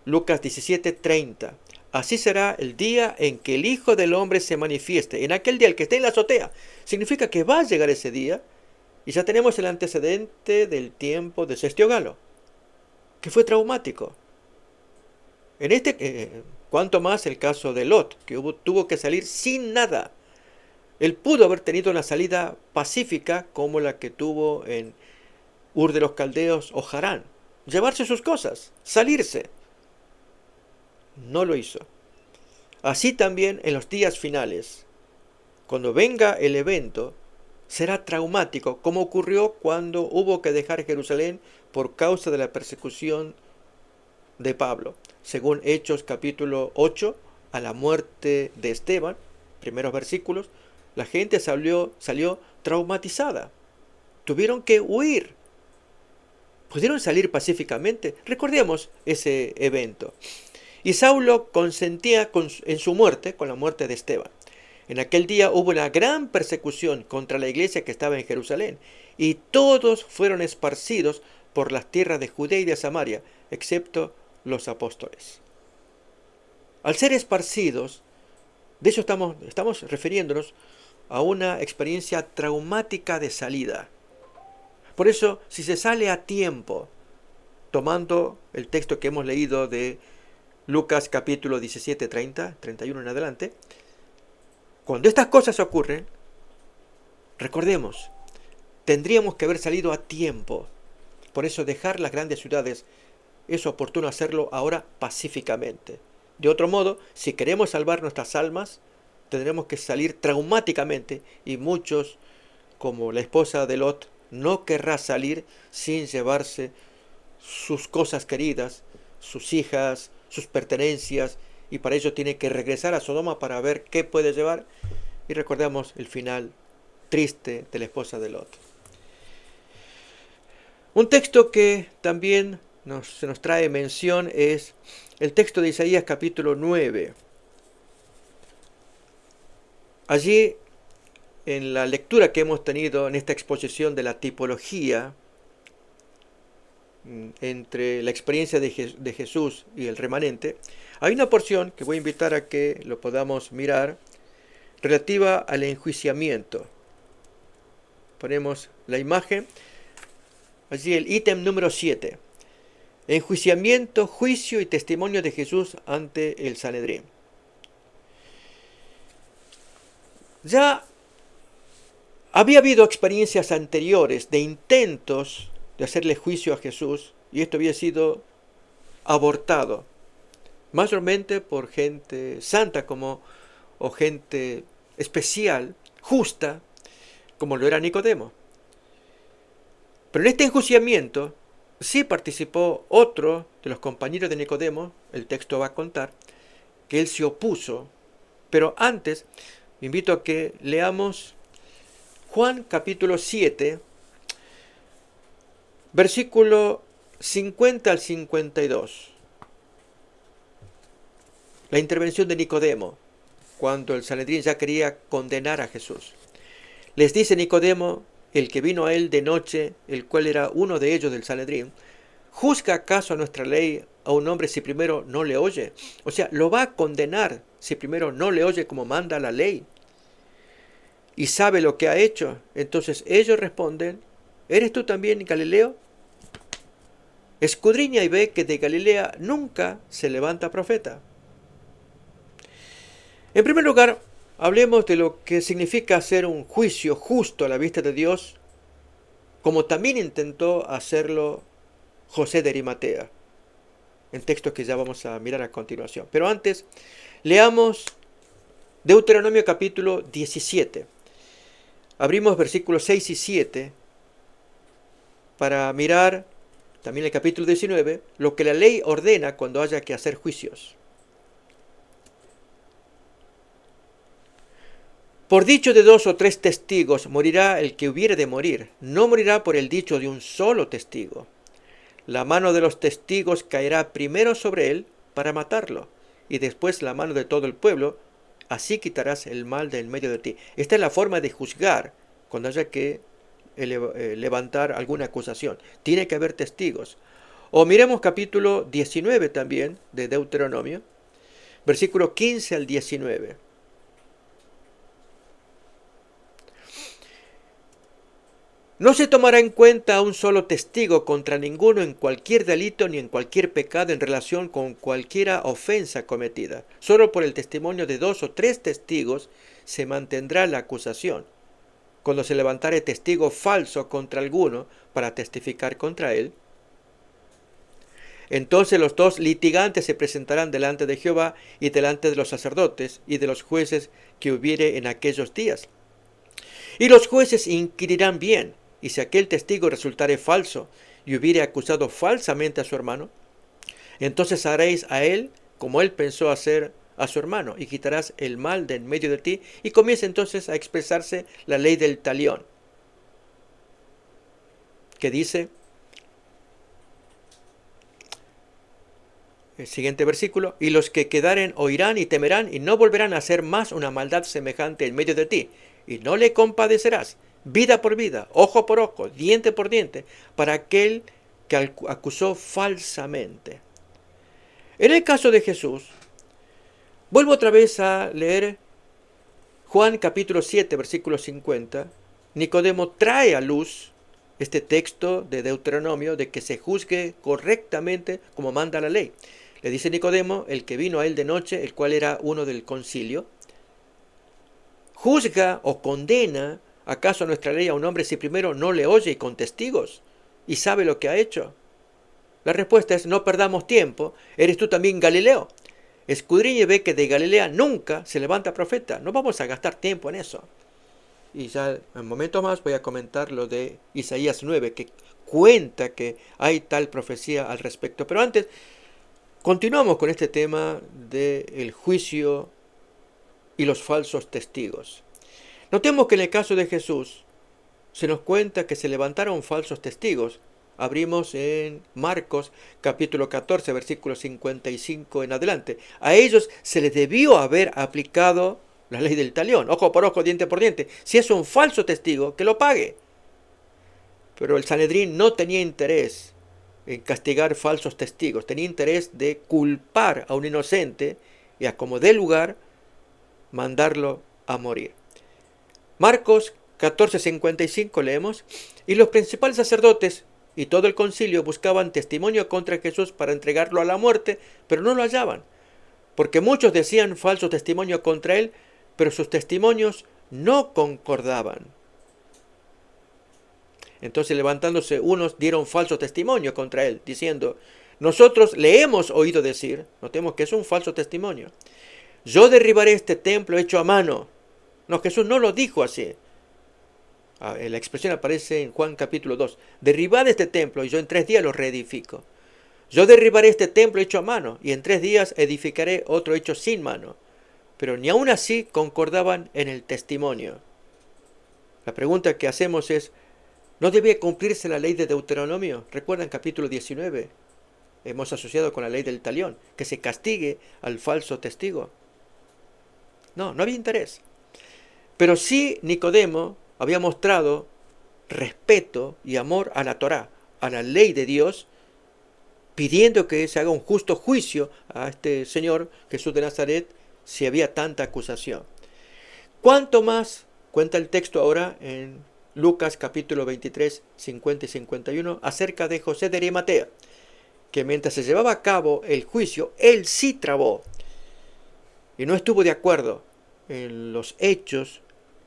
Lucas 17, 30. Así será el día en que el Hijo del Hombre se manifieste. En aquel día, el que esté en la azotea, significa que va a llegar ese día. Y ya tenemos el antecedente del tiempo de Sestio Galo, que fue traumático. Cuanto más el caso de Lot, que tuvo que salir sin nada. Él pudo haber tenido una salida pacífica como la que tuvo en Ur de los Caldeos o Harán. Llevarse sus cosas, salirse. No lo hizo. Así también en los días finales, cuando venga el evento, será traumático, como ocurrió cuando hubo que dejar Jerusalén por causa de la persecución de Pablo. Según Hechos capítulo 8, a la muerte de Esteban, primeros versículos, la gente salió traumatizada. Tuvieron que huir. ¿Pudieron salir pacíficamente? Recordemos ese evento. Y Saulo consentía en su muerte, con la muerte de Esteban. En aquel día hubo una gran persecución contra la iglesia que estaba en Jerusalén, y todos fueron esparcidos por las tierras de Judea y de Samaria, excepto los apóstoles. Al ser esparcidos, de eso estamos refiriéndonos a una experiencia traumática de salida. Por eso, si se sale a tiempo, tomando el texto que hemos leído de Lucas capítulo 17, 30, 31 en adelante, cuando estas cosas ocurren, recordemos, tendríamos que haber salido a tiempo. Por eso dejar las grandes ciudades es oportuno hacerlo ahora pacíficamente. De otro modo, si queremos salvar nuestras almas, tendremos que salir traumáticamente, y muchos, como la esposa de Lot, no querrá salir sin llevarse sus cosas queridas, sus hijas, sus pertenencias, y para ello tiene que regresar a Sodoma para ver qué puede llevar. Y recordamos el final triste de la esposa de Lot. Un texto que también se nos trae mención es el texto de Isaías capítulo 9. Allí, en la lectura que hemos tenido en esta exposición de la tipología entre la experiencia de Jesús y el remanente, hay una porción que voy a invitar a que lo podamos mirar relativa al enjuiciamiento. Ponemos la imagen, allí el ítem número 7. Enjuiciamiento, juicio y testimonio de Jesús ante el Sanedrín. Ya había habido experiencias anteriores de intentos de hacerle juicio a Jesús, y esto había sido abortado, mayormente por gente santa o gente especial, justa, como lo era Nicodemo. Pero en este enjuiciamiento sí participó otro de los compañeros de Nicodemo, el texto va a contar, que él se opuso. Pero antes, me invito a que leamos Juan capítulo 7, versículo 50 al 52. La intervención de Nicodemo, cuando el Sanedrín ya quería condenar a Jesús. Les dice Nicodemo, el que vino a él de noche, el cual era uno de ellos del Sanedrín: ¿juzga acaso a nuestra ley a un hombre si primero no le oye? O sea, lo va a condenar si primero no le oye como manda la ley y sabe lo que ha hecho. Entonces ellos responden: ¿eres tú también Galileo? Escudriña y ve que de Galilea nunca se levanta profeta. En primer lugar, hablemos de lo que significa hacer un juicio justo a la vista de Dios, como también intentó hacerlo José de Arimatea, en textos que ya vamos a mirar a continuación. Pero antes, leamos Deuteronomio capítulo 17. Abrimos versículos 6 y 7 para mirar también el capítulo 19, lo que la ley ordena cuando haya que hacer juicios. Por dicho de 2 o 3 testigos morirá el que hubiere de morir, no morirá por el dicho de un solo testigo. La mano de los testigos caerá primero sobre él para matarlo, y después la mano de todo el pueblo, así quitarás el mal de en medio de ti. Esta es la forma de juzgar cuando haya que levantar alguna acusación. Tiene que haber testigos. O miremos capítulo 19 también de Deuteronomio, versículo 15 al 19. No se tomará en cuenta a un solo testigo contra ninguno en cualquier delito ni en cualquier pecado en relación con cualquiera ofensa cometida. Solo por el testimonio de 2 o 3 testigos se mantendrá la acusación. Cuando se levantare testigo falso contra alguno para testificar contra él, entonces los 2 litigantes se presentarán delante de Jehová y delante de los sacerdotes y de los jueces que hubiere en aquellos días. Y los jueces inquirirán bien, y si aquel testigo resultare falso y hubiere acusado falsamente a su hermano, entonces haréis a él como él pensó hacer a su hermano, y quitarás el mal de en medio de ti. Y comienza entonces a expresarse la ley del talión, que dice, el siguiente versículo: y los que quedaren oirán y temerán, y no volverán a hacer más una maldad semejante en medio de ti, y no le compadecerás, vida por vida, ojo por ojo, diente por diente, para aquel que acusó falsamente. En el caso de Jesús, vuelvo otra vez a leer Juan capítulo 7, versículo 50. Nicodemo trae a luz este texto de Deuteronomio de que se juzgue correctamente como manda la ley. Le dice Nicodemo, el que vino a él de noche, el cual era uno del concilio: ¿juzga o condena acaso nuestra ley a un hombre si primero no le oye y con testigos y sabe lo que ha hecho? La respuesta es: no perdamos tiempo. ¿Eres tú también Galileo? escudriña y ve que de Galilea nunca se levanta profeta. No vamos a gastar tiempo en eso. Y ya en momentos más voy a comentar lo de Isaías 9, que cuenta que hay tal profecía al respecto. Pero antes, continuamos con este tema del juicio y los falsos testigos. Notemos que en el caso de Jesús se nos cuenta que se levantaron falsos testigos. Abrimos en Marcos capítulo 14, versículo 55 en adelante. A ellos se les debió haber aplicado la ley del talión, ojo por ojo, diente por diente. Si es un falso testigo, que lo pague. Pero el Sanedrín no tenía interés en castigar falsos testigos, tenía interés de culpar a un inocente y a como dé lugar, mandarlo a morir. Marcos 14:55 leemos: y los principales sacerdotes y todo el concilio buscaban testimonio contra Jesús para entregarlo a la muerte, pero no lo hallaban, porque muchos decían falso testimonio contra él, pero sus testimonios no concordaban. Entonces, levantándose unos, dieron falso testimonio contra él, diciendo: nosotros le hemos oído decir, notemos que es un falso testimonio, yo derribaré este templo hecho a mano. No, Jesús no lo dijo así. La expresión aparece en Juan capítulo 2. Derribad este templo y yo en 3 días lo reedifico. Yo derribaré este templo hecho a mano y en 3 días edificaré otro hecho sin mano. Pero ni aún así concordaban en el testimonio. La pregunta que hacemos es: ¿no debía cumplirse la ley de Deuteronomio? Recuerdan capítulo 19. Hemos asociado con la ley del talión, que se castigue al falso testigo. No había interés. Pero sí Nicodemo había mostrado respeto y amor a la Torá, a la ley de Dios, pidiendo que se haga un justo juicio a este señor Jesús de Nazaret si había tanta acusación. ¿Cuánto más cuenta el texto ahora en Lucas capítulo 23, 50 y 51 acerca de José de Arimatea, que mientras se llevaba a cabo el juicio, él sí trabó y no estuvo de acuerdo en los hechos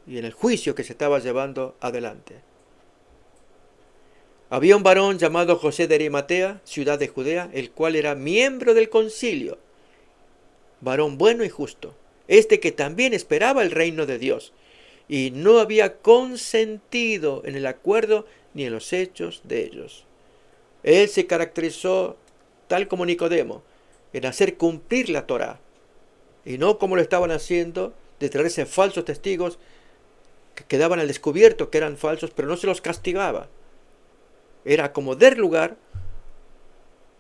y en el juicio que se estaba llevando adelante. Había un varón llamado José de Arimatea, ciudad de Judea, el cual era miembro del concilio, varón bueno y justo, este que también esperaba el reino de Dios, y no había consentido en el acuerdo ni en los hechos de ellos. Él se caracterizó, tal como Nicodemo, en hacer cumplir la Torá, y no como lo estaban haciendo, de traerse falsos testigos que quedaban al descubierto que eran falsos, pero no se los castigaba. Era como dar lugar,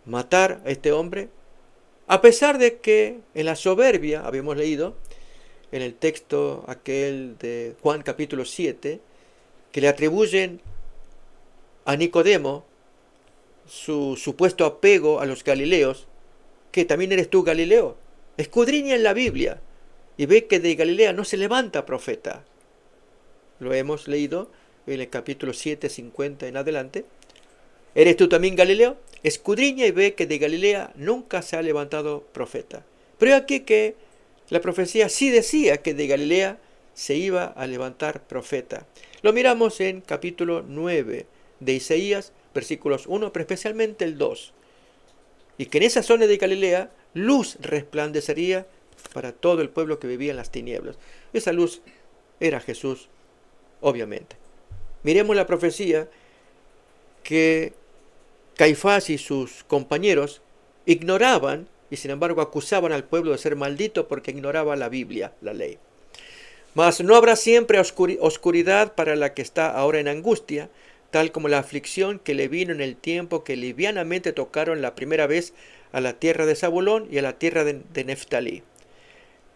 matar a este hombre, a pesar de que en la soberbia, habíamos leído en el texto aquel de Juan capítulo 7, que le atribuyen a Nicodemo su supuesto apego a los galileos, que también eres tú Galileo. Escudriña en la Biblia y ve que de Galilea no se levanta profeta. Lo hemos leído en el capítulo 7, 50 en adelante. ¿Eres tú también Galileo? Escudriña y ve que de Galilea nunca se ha levantado profeta. Pero aquí que la profecía sí decía que de Galilea se iba a levantar profeta. Lo miramos en capítulo 9 de Isaías, versículos 1, pero especialmente el 2. Y que en esa zona de Galilea luz resplandecería para todo el pueblo que vivía en las tinieblas. Esa luz era Jesús, obviamente. Miremos la profecía que Caifás y sus compañeros ignoraban y sin embargo acusaban al pueblo de ser maldito porque ignoraba la Biblia, la ley. Mas no habrá siempre oscuridad para la que está ahora en angustia, tal como la aflicción que le vino en el tiempo que livianamente tocaron la primera vez a la tierra de Zabulón y a la tierra de Neftalí.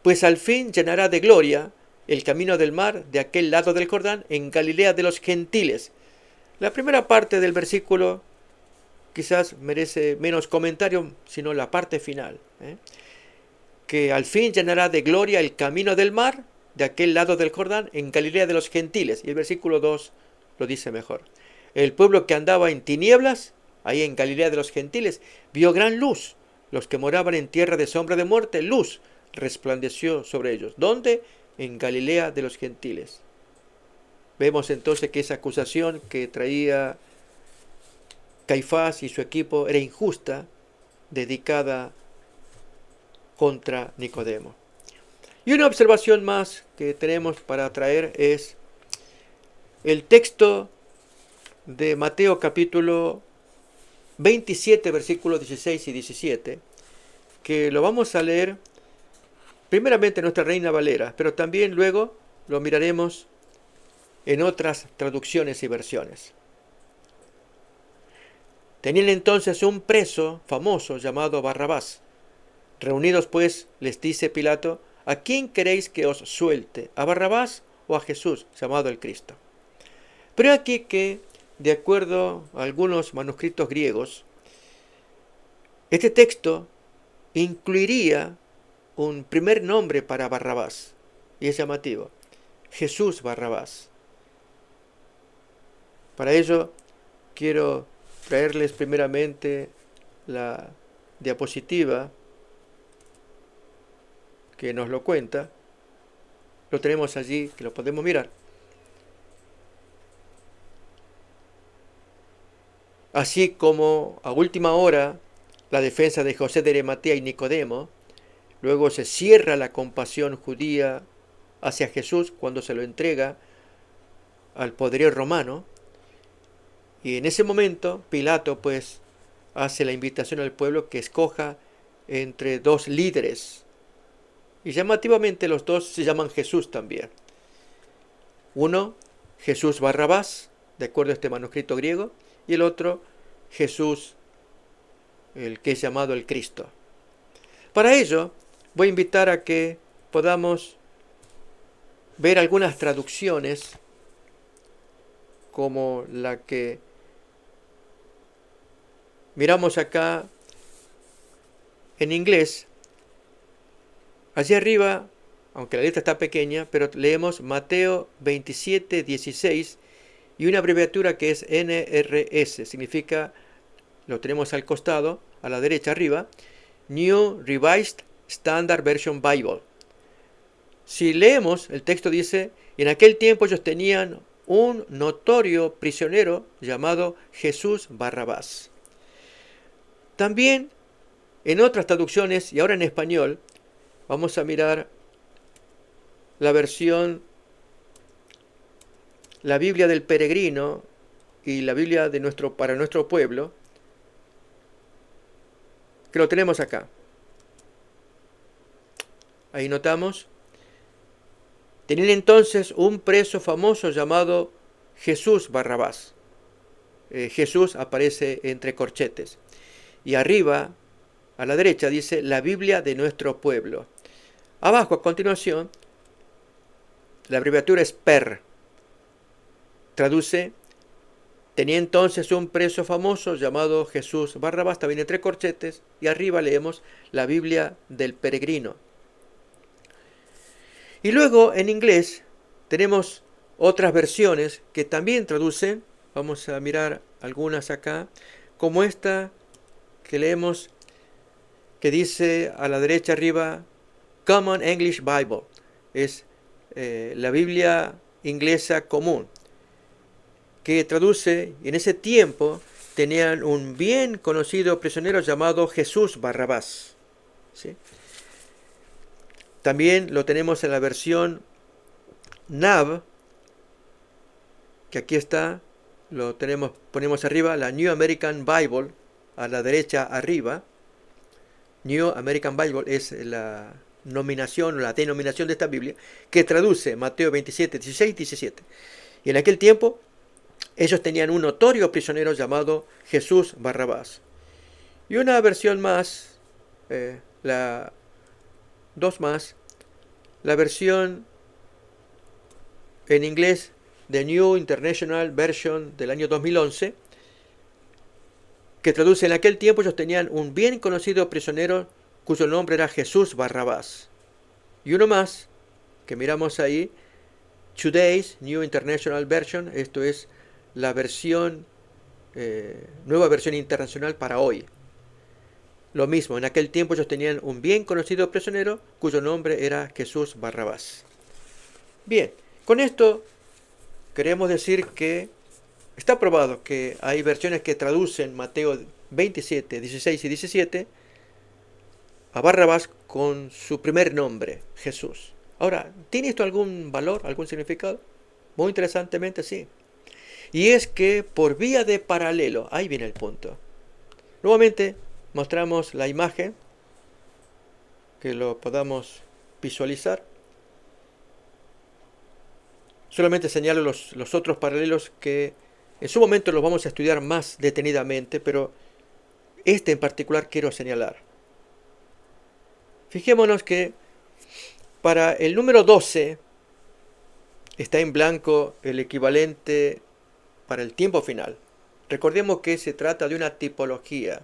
Pues al fin llenará de gloria el camino del mar de aquel lado del Jordán, en Galilea de los gentiles. La primera parte del versículo quizás merece menos comentario, sino la parte final. Que al fin llenará de gloria el camino del mar de aquel lado del Jordán, en Galilea de los gentiles. Y el versículo 2 lo dice mejor. El pueblo que andaba en tinieblas, ahí en Galilea de los gentiles, vio gran luz. Los que moraban en tierra de sombra de muerte, luz resplandeció sobre ellos. ¿Dónde? En Galilea de los gentiles. Vemos entonces que esa acusación que traía Caifás y su equipo era injusta, dedicada contra Nicodemo. Y una observación más que tenemos para traer es el texto de Mateo capítulo 27, versículos 16 y 17, que lo vamos a leer primeramente en nuestra Reina Valera, pero también luego lo miraremos en otras traducciones y versiones. Tenían entonces un preso famoso llamado Barrabás. Reunidos pues, les dice Pilato: ¿a quién queréis que os suelte? ¿A Barrabás o a Jesús, llamado el Cristo? Pero aquí que, de acuerdo a algunos manuscritos griegos, este texto incluiría un primer nombre para Barrabás, y es llamativo: Jesús Barrabás. Para ello quiero traerles primeramente la diapositiva que nos lo cuenta. Lo tenemos allí, que lo podemos mirar. Así como a última hora la defensa de José de Arimatea y Nicodemo, luego se cierra la compasión judía hacia Jesús cuando se lo entrega al poderío romano. Y en ese momento Pilato pues hace la invitación al pueblo que escoja entre dos líderes. Y llamativamente los dos se llaman Jesús también. Uno, Jesús Barrabás, de acuerdo a este manuscrito griego, y el otro, Jesús, el que es llamado el Cristo. Para ello, voy a invitar a que podamos ver algunas traducciones, como la que miramos acá en inglés. Allí arriba, aunque la letra está pequeña, pero leemos Mateo 27, 16 y una abreviatura que es NRS, significa, lo tenemos al costado, a la derecha arriba, New Revised Standard Version Bible. Si leemos, el texto dice: en aquel tiempo ellos tenían un notorio prisionero llamado Jesús Barrabás. También en otras traducciones, y ahora en español, vamos a mirar la versión, la Biblia del Peregrino y la Biblia de para nuestro pueblo, que lo tenemos acá. Ahí notamos: tenían entonces un preso famoso llamado Jesús Barrabás. Jesús aparece entre corchetes. Y arriba, a la derecha, dice la Biblia de nuestro pueblo. Abajo, a continuación, la abreviatura es PER. Traduce: tenía entonces un preso famoso llamado Jesús Barrabás, también entre corchetes. Y arriba leemos la Biblia del Peregrino. Y luego, en inglés, tenemos otras versiones que también traducen. Vamos a mirar algunas acá, como esta que leemos, que dice a la derecha arriba Common English Bible. Es la Biblia inglesa común, que traduce: en ese tiempo tenían un bien conocido prisionero llamado Jesús Barrabás. ¿Sí? También lo tenemos en la versión NAV, que aquí está, lo tenemos, ponemos arriba, la New American Bible, a la derecha arriba. New American Bible es la nominación o la denominación de esta Biblia, que traduce Mateo 27, 16, 17. Y en aquel tiempo ellos tenían un notorio prisionero llamado Jesús Barrabás. Y una versión más, dos más, la versión en inglés de New International Version del año 2011, que traduce: en aquel tiempo ellos tenían un bien conocido prisionero cuyo nombre era Jesús Barrabás. Y uno más, que miramos ahí, Today's New International Version, esto es la versión, nueva versión internacional para hoy. Lo mismo, en aquel tiempo ellos tenían un bien conocido prisionero cuyo nombre era Jesús Barrabás. Bien, con esto queremos decir que está probado que hay versiones que traducen Mateo 27, 16 y 17 a Barrabás con su primer nombre, Jesús. Ahora, ¿tiene esto algún valor, algún significado? Muy interesantemente, sí. Y es que por vía de paralelo, ahí viene el punto. Nuevamente mostramos la imagen, que lo podamos visualizar. Solamente señalo los otros paralelos que en su momento los vamos a estudiar más detenidamente, pero este en particular quiero señalar. Fijémonos que para el número 12 está en blanco el equivalente para el tiempo final. Recordemos que se trata de una tipología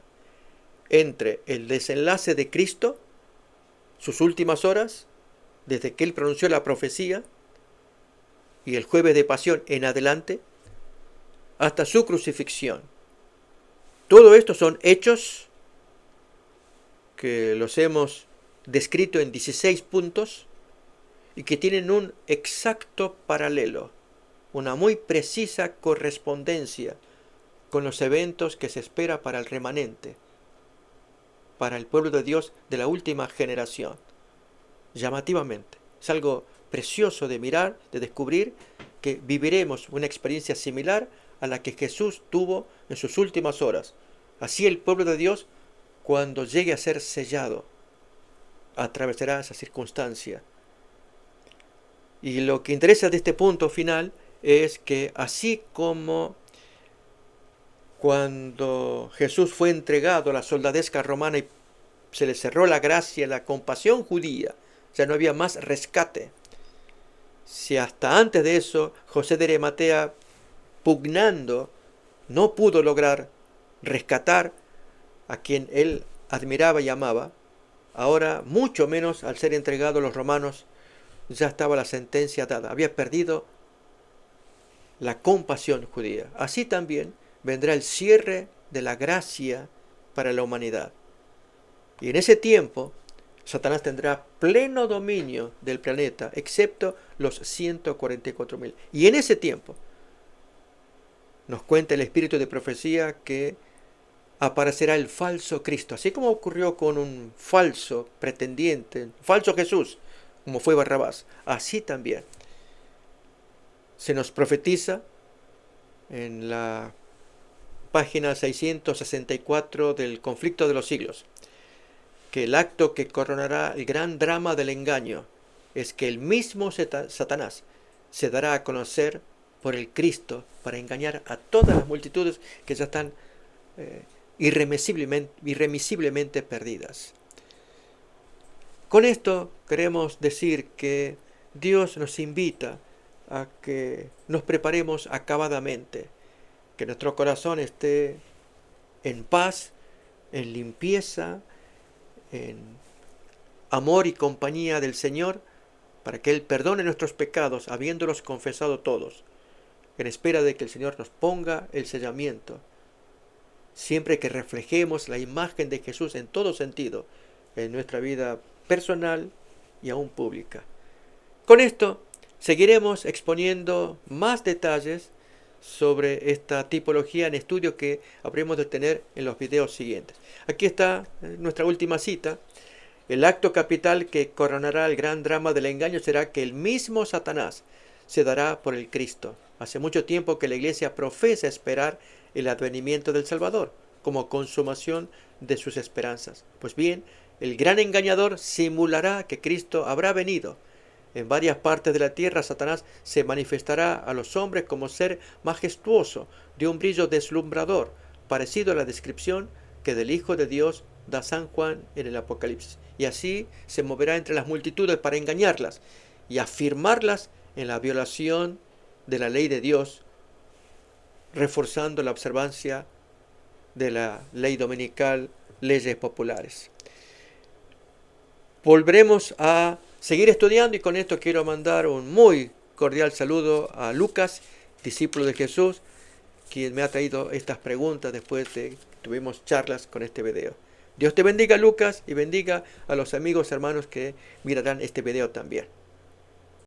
entre el desenlace de Cristo, sus últimas horas, desde que Él pronunció la profecía, y el jueves de pasión en adelante, hasta su crucifixión. Todo esto son hechos que los hemos descrito en 16 puntos y que tienen un exacto paralelo, una muy precisa correspondencia con los eventos que se espera para el remanente, para el pueblo de Dios de la última generación. Llamativamente, es algo precioso de mirar, de descubrir que viviremos una experiencia similar a la que Jesús tuvo en sus últimas horas. Así el pueblo de Dios, cuando llegue a ser sellado, atravesará esa circunstancia. Y lo que interesa de este punto final es que así como cuando Jesús fue entregado a la soldadesca romana y se le cerró la gracia, la compasión judía, ya no había más rescate. Si hasta antes de eso José de Arimatea, pugnando, no pudo lograr rescatar a quien él admiraba y amaba, ahora mucho menos al ser entregado a los romanos ya estaba la sentencia dada, había perdido la compasión judía. Así también vendrá el cierre de la gracia para la humanidad. Y en ese tiempo Satanás tendrá pleno dominio del planeta, excepto los 144.000. Y en ese tiempo nos cuenta el espíritu de profecía que aparecerá el falso Cristo, así como ocurrió con un falso pretendiente, un falso Jesús, como fue Barrabás. Así también se nos profetiza en la página 664 del Conflicto de los Siglos, que el acto que coronará el gran drama del engaño es que el mismo Satanás se dará a conocer por el Cristo para engañar a todas las multitudes que ya están irremisiblemente perdidas. Con esto queremos decir que Dios nos invita a que nos preparemos acabadamente, que nuestro corazón esté en paz, en limpieza, en amor y compañía del Señor, para que Él perdone nuestros pecados, habiéndolos confesado todos, en espera de que el Señor nos ponga el sellamiento, siempre que reflejemos la imagen de Jesús en todo sentido, en nuestra vida personal y aún pública. Con esto seguiremos exponiendo más detalles sobre esta tipología en estudio que habremos de tener en los videos siguientes. Aquí está nuestra última cita. El acto capital que coronará el gran drama del engaño será que el mismo Satanás se dará por el Cristo. Hace mucho tiempo que la Iglesia profesa esperar el advenimiento del Salvador como consumación de sus esperanzas. Pues bien, el gran engañador simulará que Cristo habrá venido. En varias partes de la tierra, Satanás se manifestará a los hombres como ser majestuoso, de un brillo deslumbrador, parecido a la descripción que del Hijo de Dios da San Juan en el Apocalipsis. Y así se moverá entre las multitudes para engañarlas y afirmarlas en la violación de la ley de Dios, reforzando la observancia de la ley dominical, leyes populares. Volveremos a seguir estudiando y con esto quiero mandar un muy cordial saludo a Lucas, discípulo de Jesús, quien me ha traído estas preguntas después de que tuvimos charlas con este video. Dios te bendiga, Lucas, y bendiga a los amigos hermanos que mirarán este video también.